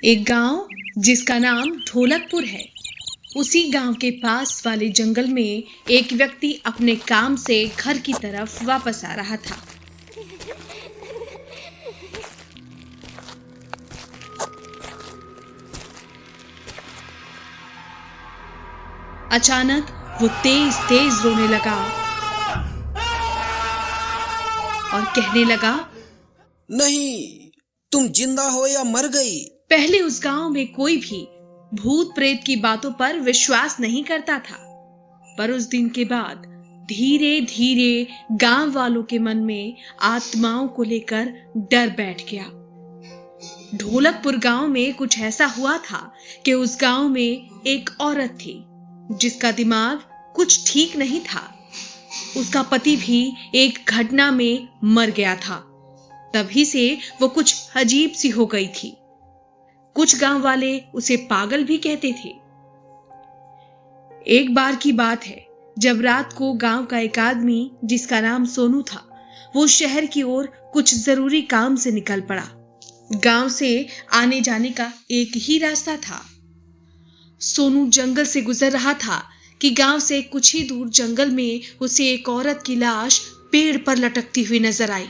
एक गांव जिसका नाम ढोलकपुर है, उसी गांव के पास वाले जंगल में एक व्यक्ति अपने काम से घर की तरफ वापस आ रहा था। अचानक वो तेज तेज रोने लगा और कहने लगा, नहीं, तुम जिंदा हो या मर गई। पहले उस गांव में कोई भी भूत प्रेत की बातों पर विश्वास नहीं करता था, पर उस दिन के बाद धीरे धीरे गांव वालों के मन में आत्माओं को लेकर डर बैठ गया। ढोलकपुर गांव में कुछ ऐसा हुआ था कि उस गांव में एक औरत थी जिसका दिमाग कुछ ठीक नहीं था। उसका पति भी एक घटना में मर गया था। तभी से वो कुछ अजीब सी हो गई थी। कुछ गांव वाले उसे पागल भी कहते थे। एक बार की बात है, जब रात को गांव का एक आदमी जिसका नाम सोनू था, वो शहर की ओर कुछ जरूरी काम से निकल पड़ा। गांव से आने जाने का एक ही रास्ता था। सोनू जंगल से गुजर रहा था कि गांव से कुछ ही दूर जंगल में उसे एक औरत की लाश पेड़ पर लटकती हुई नजर आई।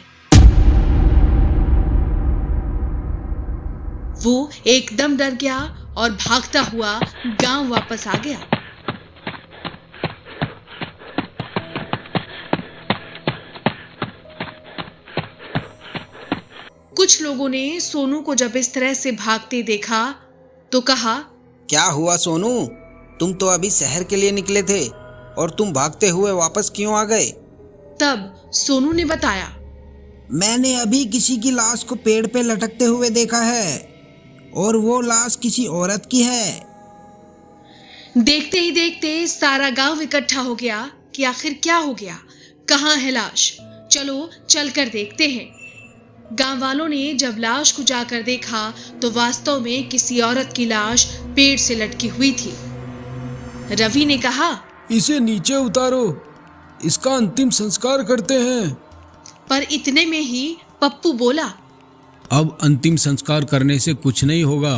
वो एकदम डर गया और भागता हुआ गांव वापस आ गया। कुछ लोगों ने सोनू को जब इस तरह से भागते देखा तो कहा, क्या हुआ सोनू? तुम तो अभी शहर के लिए निकले थे और तुम भागते हुए वापस क्यों आ गए? तब सोनू ने बताया, मैंने अभी किसी की लाश को पेड़ पे लटकते हुए देखा है और वो लाश किसी औरत की है। देखते ही देखते सारा गांव इकट्ठा हो गया कि आखिर क्या हो गया, कहाँ है लाश, चलो चलकर देखते हैं। गांव वालों ने जब लाश को जाकर देखा तो वास्तव में किसी औरत की लाश पेड़ से लटकी हुई थी। रवि ने कहा, इसे नीचे उतारो, इसका अंतिम संस्कार करते हैं। पर इतने में ही पप्पू बोला, अब अंतिम संस्कार करने से कुछ नहीं होगा।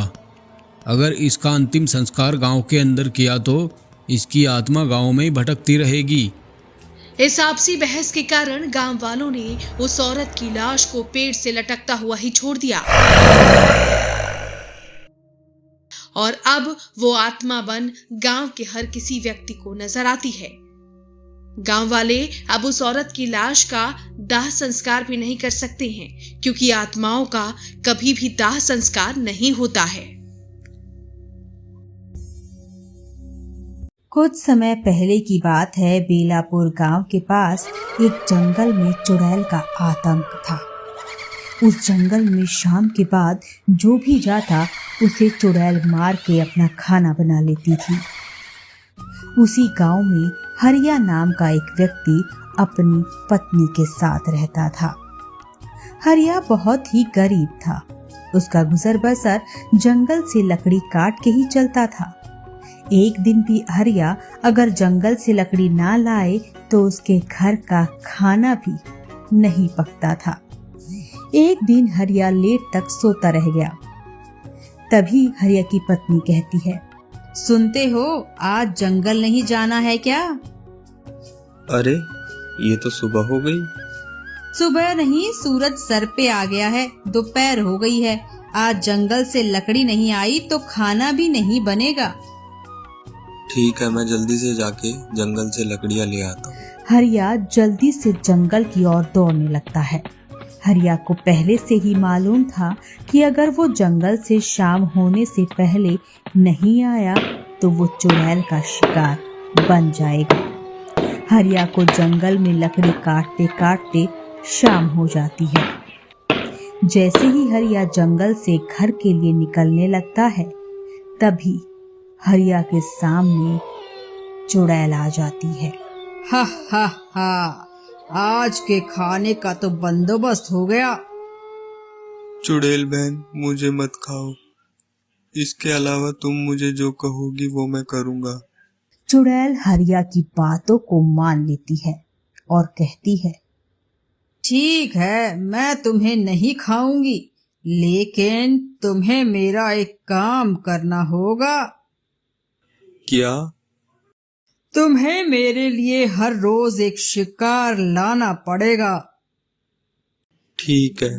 अगर इसका अंतिम संस्कार गांव के अंदर किया तो इसकी आत्मा गांव में ही भटकती रहेगी। इस आपसी बहस के कारण गांव वालों ने उस औरत की लाश को पेड़ से लटकता हुआ ही छोड़ दिया और अब वो आत्मा बन गांव के हर किसी व्यक्ति को नजर आती है। गांव वाले अब उस औरत की लाश का दाह संस्कार भी नहीं कर सकते हैं, क्योंकि आत्माओं का कभी भी दाह संस्कार नहीं होता है। कुछ समय पहले की बात है। बेलापुर गांव के पास एक जंगल में चुड़ैल का आतंक था। उस जंगल में शाम के बाद जो भी जाता उसे चुड़ैल मार के अपना खाना बना लेती थी। उसी गांव में हरिया नाम का एक व्यक्ति अपनी पत्नी के साथ रहता था। हरिया बहुत ही गरीब था। उसका गुजर बसर जंगल से लकड़ी काट के ही चलता था। एक दिन भी हरिया अगर जंगल से लकड़ी ना लाए तो उसके घर का खाना भी नहीं पकता था। एक दिन हरिया लेट तक सोता रह गया। तभी हरिया की पत्नी कहती है, सुनते हो, आज जंगल नहीं जाना है क्या? अरे ये तो सुबह हो गई। सुबह नहीं, सूरज सर पे आ गया है, दोपहर हो गई है। आज जंगल से लकड़ी नहीं आई तो खाना भी नहीं बनेगा। ठीक है, मैं जल्दी से जाके जंगल से लकड़ियां ले आता हूँ। हरिया जल्दी से जंगल की ओर दौड़ने लगता है। हरिया को पहले से ही मालूम था कि अगर वो जंगल से शाम होने से पहले नहीं आया तो वो चुड़ैल का शिकार बन जाएगा। हरिया को जंगल में लकड़ी काटते काटते शाम हो जाती है। जैसे ही हरिया जंगल से घर के लिए निकलने लगता है, तभी हरिया के सामने चुड़ैल आ जाती है। हा हा हा, आज के खाने का तो बंदोबस्त हो गया। चुड़ैल बहन, मुझे मत खाओ। इसके अलावा तुम मुझे जो कहोगी वो मैं करूँगा। चुड़ैल हरिया की बातों को मान लेती है और कहती है, ठीक है, मैं तुम्हें नहीं खाऊंगी, लेकिन तुम्हें मेरा एक काम करना होगा। क्या? तुम्हें मेरे लिए हर रोज एक शिकार लाना पड़ेगा। ठीक है।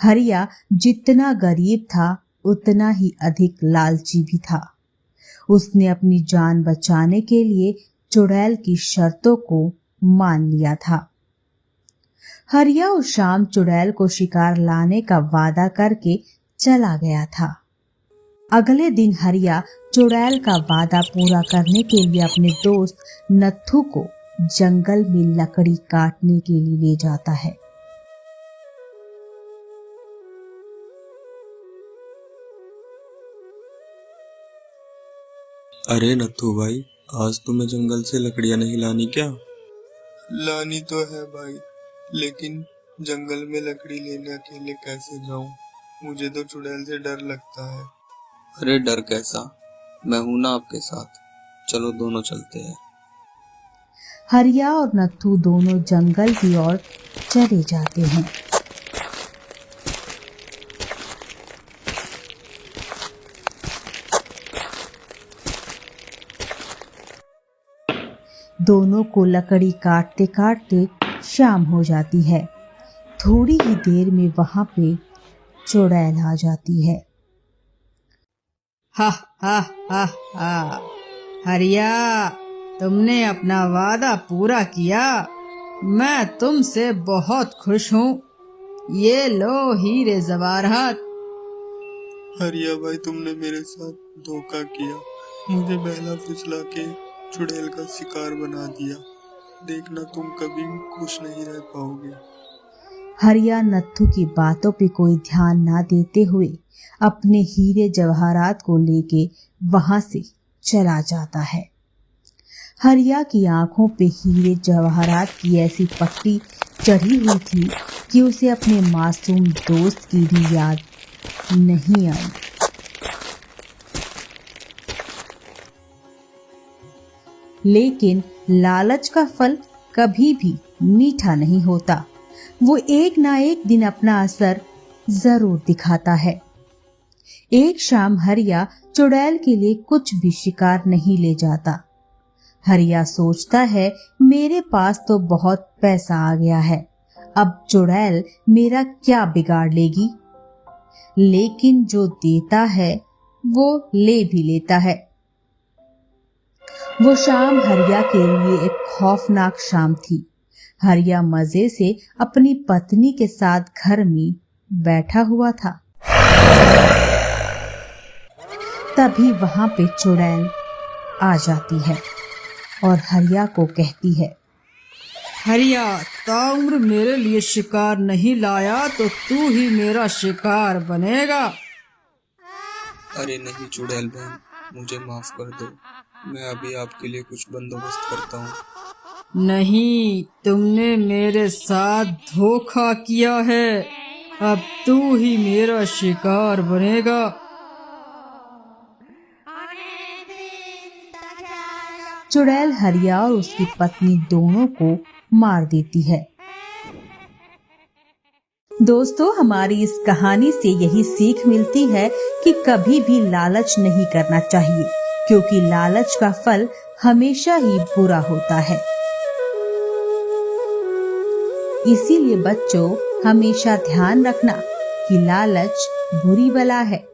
हरिया जितना गरीब था उतना ही अधिक लालची भी था। उसने अपनी जान बचाने के लिए चुड़ैल की शर्तों को मान लिया था। हरिया उस शाम चुड़ैल को शिकार लाने का वादा करके चला गया था। अगले दिन हरिया चुड़ैल का वादा पूरा करने के लिए अपने दोस्त नत्थू को जंगल में लकड़ी काटने के लिए ले जाता है। अरे नत्थू भाई, आज तुम्हें जंगल से लकड़ियां नहीं लानी क्या? लानी तो है भाई, लेकिन जंगल में लकड़ी लेने अकेले कैसे जाऊं? मुझे तो चुड़ैल से डर लगता है। अरे डर कैसा, मैं हूं ना आपके साथ। चलो दोनों चलते हैं। हरिया और नत्थू दोनों जंगल की ओर चले जाते हैं। दोनों को लकड़ी काटते काटते शाम हो जाती है। थोड़ी ही देर में वहां पे चुड़ैल आ जाती है। हा हा हा हा, हरिया, तुमने अपना वादा पूरा किया। मैं तुमसे बहुत खुश हूँ। ये लो हीरे जवाहरात। हरिया भाई, तुमने मेरे साथ धोखा किया। मुझे बहला फुसला के चुड़ैल का शिकार बना दिया। देखना तुम कभी खुश नहीं रह पाओगे। हरिया नत्थू की बातों पे कोई ध्यान ना देते हुए अपने हीरे जवाहरात को लेके वहां से चला जाता है। हरिया की आंखों पे हीरे जवाहरात की ऐसी पट्टी चढ़ी हुई थी कि उसे अपने मासूम दोस्त की भी याद नहीं आई। लेकिन लालच का फल कभी भी मीठा नहीं होता। वो एक ना एक दिन अपना असर जरूर दिखाता है। एक शाम हरिया चुड़ैल के लिए कुछ भी शिकार नहीं ले जाता। हरिया सोचता है, मेरे पास तो बहुत पैसा आ गया है, अब चुड़ैल मेरा क्या बिगाड़ लेगी। लेकिन जो देता है वो ले भी लेता है। वो शाम हरिया के लिए एक खौफनाक शाम थी। हरिया मजे से अपनी पत्नी के साथ घर में बैठा हुआ था। तभी वहां पे चुड़ैल आ जाती है और हरिया को कहती है, हरिया, ताउम्र मेरे लिए शिकार नहीं लाया तो तू ही मेरा शिकार बनेगा। अरे नहीं चुड़ैल बहन, मुझे माफ कर दो। मैं अभी आपके लिए कुछ बंदोबस्त करता हूँ। नहीं, तुमने मेरे साथ धोखा किया है। अब तू ही मेरा शिकार बनेगा। चुड़ैल हरिया और उसकी पत्नी दोनों को मार देती है। दोस्तों, हमारी इस कहानी से यही सीख मिलती है कि कभी भी लालच नहीं करना चाहिए, क्योंकि लालच का फल हमेशा ही बुरा होता है। इसीलिए बच्चों, हमेशा ध्यान रखना कि लालच बुरी बला है।